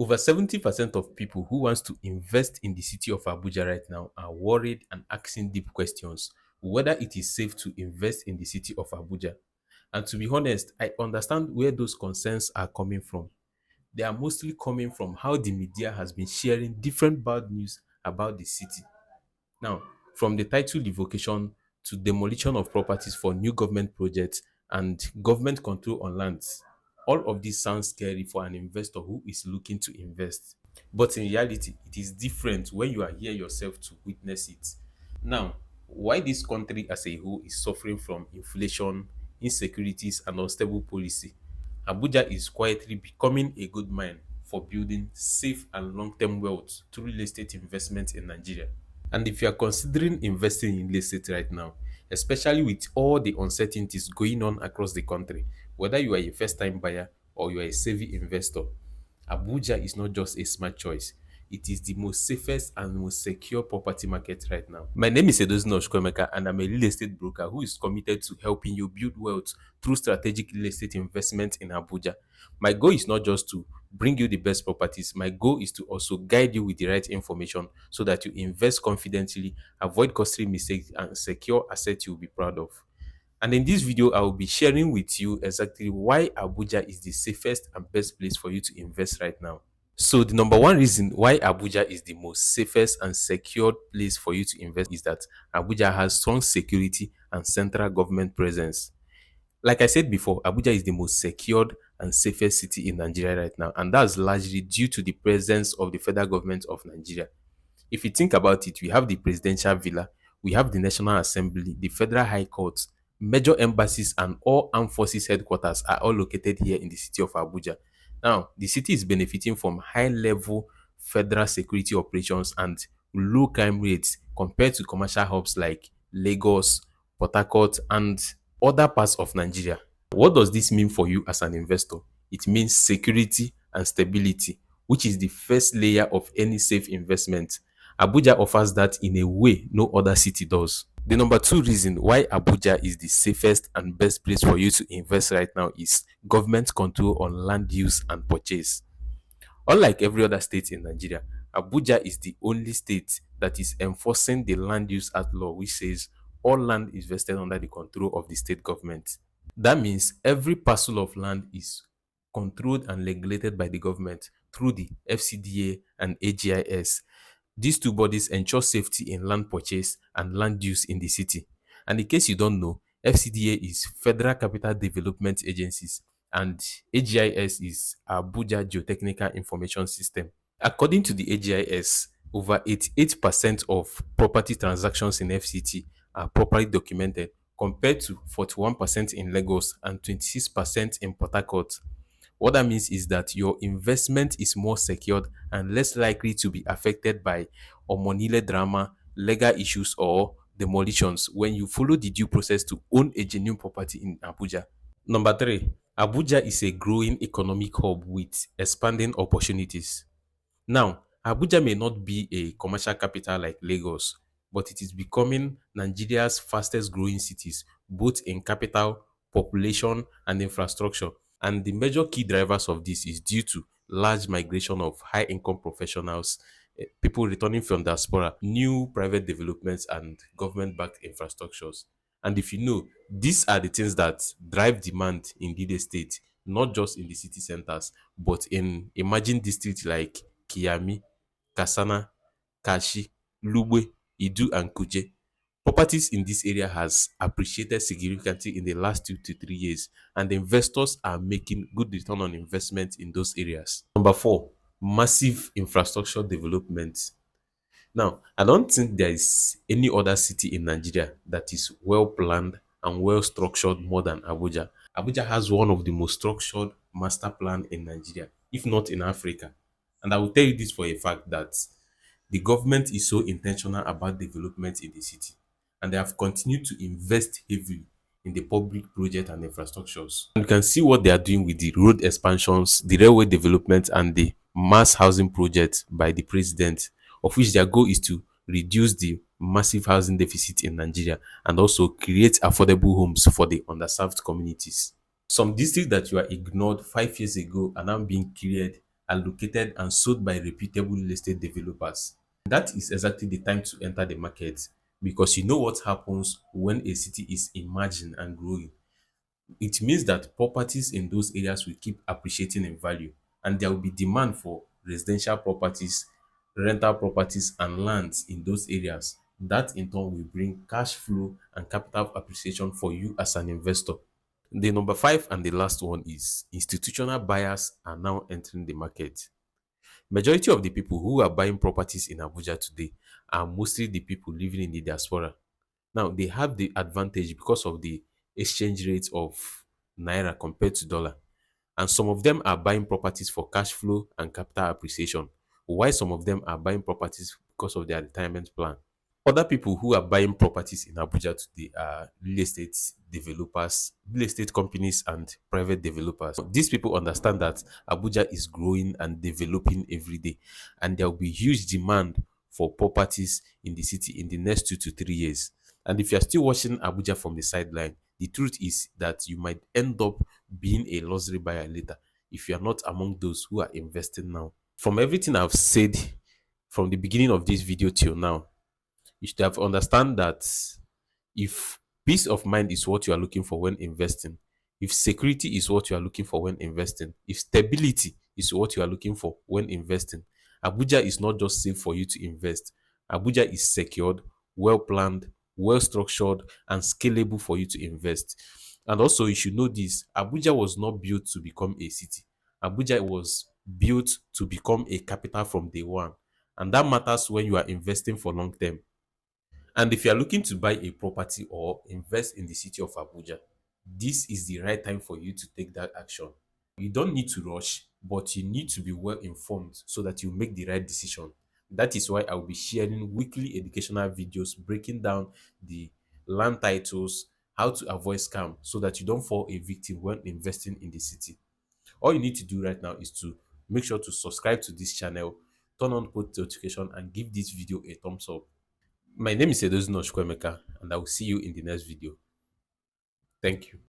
Over 70% of people who wants to invest in the city of Abuja right now are worried and asking deep questions whether it is safe to invest in the city of Abuja. And to be honest, I understand where those concerns are coming from. They are mostly coming from how the media has been sharing different bad news about the city. Now, from the title revocation to demolition of properties for new government projects and government control on lands, all of this sounds scary for an investor who is looking to invest. But in reality, it is different when you are here yourself to witness it. Now, why this country as a whole is suffering from inflation, insecurities, and unstable policy, Abuja is quietly becoming a good mine for building safe and long-term wealth through real estate investment in Nigeria. And if you are considering investing in real estate right now, especially with all the uncertainties going on across the country, whether you are a first time buyer or you are a savvy investor, Abuja is not just a smart choice. It is the most safest and most secure property market right now. My name is Edozino Oshkomeka, and I'm a real estate broker who is committed to helping you build wealth through strategic real estate investment in Abuja. My goal is not just to bring you the best properties. My goal is to also guide you with the right information so that you invest confidently, avoid costly mistakes, and secure assets you'll be proud of. And in this video, I will be sharing with you exactly why Abuja is the safest and best place for you to invest right now. So the number one reason why Abuja is the most safest and secured place for you to invest is that Abuja has strong security and central government presence. Like I said before, Abuja is the most secured and safest city in Nigeria right now, and that's largely due to the presence of the federal government of Nigeria. If you think about it, we have the presidential villa, we have the National Assembly, the Federal High Court, major embassies, and all armed forces headquarters are all located here in the city of Abuja. Now, the city is benefiting from high level federal security operations and low crime rates compared to commercial hubs like Lagos, Port Harcourt, and other parts of Nigeria. What does this mean for you as an investor? It means security and stability, which is the first layer of any safe investment. Abuja offers that in a way no other city does. The number two reason why Abuja is the safest and best place for you to invest right now is government control on land use and purchase. Unlike every other state in Nigeria, Abuja is the only state that is enforcing the Land Use Act law, which says all land is vested under the control of the state government. That means every parcel of land is controlled and regulated by the government through the FCDA and AGIS. These two bodies ensure safety in land purchase and land use in the city. And in case you don't know, FCDA is Federal Capital Development Agencies and AGIS is Abuja Geotechnical Information System. According to the AGIS, over 88% of property transactions in FCT are properly documented compared to 41% in Lagos and 26% in Port Harcourt. What that means is that your investment is more secured and less likely to be affected by omonile drama, legal issues, or demolitions when you follow the due process to own a genuine property in Abuja. Number three, Abuja is a growing economic hub with expanding opportunities. Now, Abuja may not be a commercial capital like Lagos, but it is becoming Nigeria's fastest growing cities, both in capital, population, and infrastructure. And the major key drivers of this is due to large migration of high income professionals, people returning from diaspora, new private developments, and government backed infrastructures. And if you know, these are the things that drive demand in the state, not just in the city centers, but in emerging districts like Kiami, Kasana, Kashi, Lugbe, Idu, and Kuje. Properties in this area has appreciated significantly in the last 2 to 3 years, and investors are making good return on investment in those areas. Number four, massive infrastructure development. Now, I don't think there is any other city in Nigeria that is well planned and well structured more than Abuja. Abuja has one of the most structured master plan in Nigeria, if not in Africa. And I will tell you this for a fact that the government is so intentional about development in the city, and they have continued to invest heavily in the public project and infrastructures. And you can see what they are doing with the road expansions, the railway development, and the mass housing project by the president, of which their goal is to reduce the massive housing deficit in Nigeria and also create affordable homes for the underserved communities. Some districts that were ignored 5 years ago are now being cleared are located and sold by reputable real estate developers. That is exactly the time to enter the market, because you know what happens when a city is emerging and growing. It means that properties in those areas will keep appreciating in value, and there will be demand for residential properties, rental properties, and lands in those areas. That in turn will bring cash flow and capital appreciation for you as an investor. The number five and the last one is institutional buyers are now entering the market. Majority of the people who are buying properties in Abuja today are mostly the people living in the diaspora. Now they have the advantage because of the exchange rate of naira compared to dollar. And some of them are buying properties for cash flow and capital appreciation, while some of them are buying properties because of their retirement plan. Other people who are buying properties in Abuja today are real estate developers, real estate companies, and private developers. These people understand that Abuja is growing and developing every day, and there will be huge demand for properties in the city in the next 2 to 3 years. And if you're still watching Abuja from the sideline, the truth is that you might end up being a luxury buyer later if you are not among those who are investing now. From everything I've said from the beginning of this video till now, you should have understand that if peace of mind is what you are looking for when investing, if security is what you are looking for when investing, if stability is what you are looking for when investing, Abuja is not just safe for you to invest. Abuja is secured, well planned, well structured, and scalable for you to invest. And also, you should know this: Abuja was not built to become a city. Abuja was built to become a capital from day one. And that matters when you are investing for long term. And if you are looking to buy a property or invest in the city of Abuja, this is the right time for you to take that action. You don't need to rush, but you need to be well informed so that you make the right decision. That is why I'll be sharing weekly educational videos breaking down the land titles, how to avoid scam so that you don't fall a victim when investing in the city. All you need to do right now is to make sure to subscribe to this channel, turn on post notification, and give this video a thumbs up. My name is Edozino Chukwemeka, and I will see you in the next video. Thank you.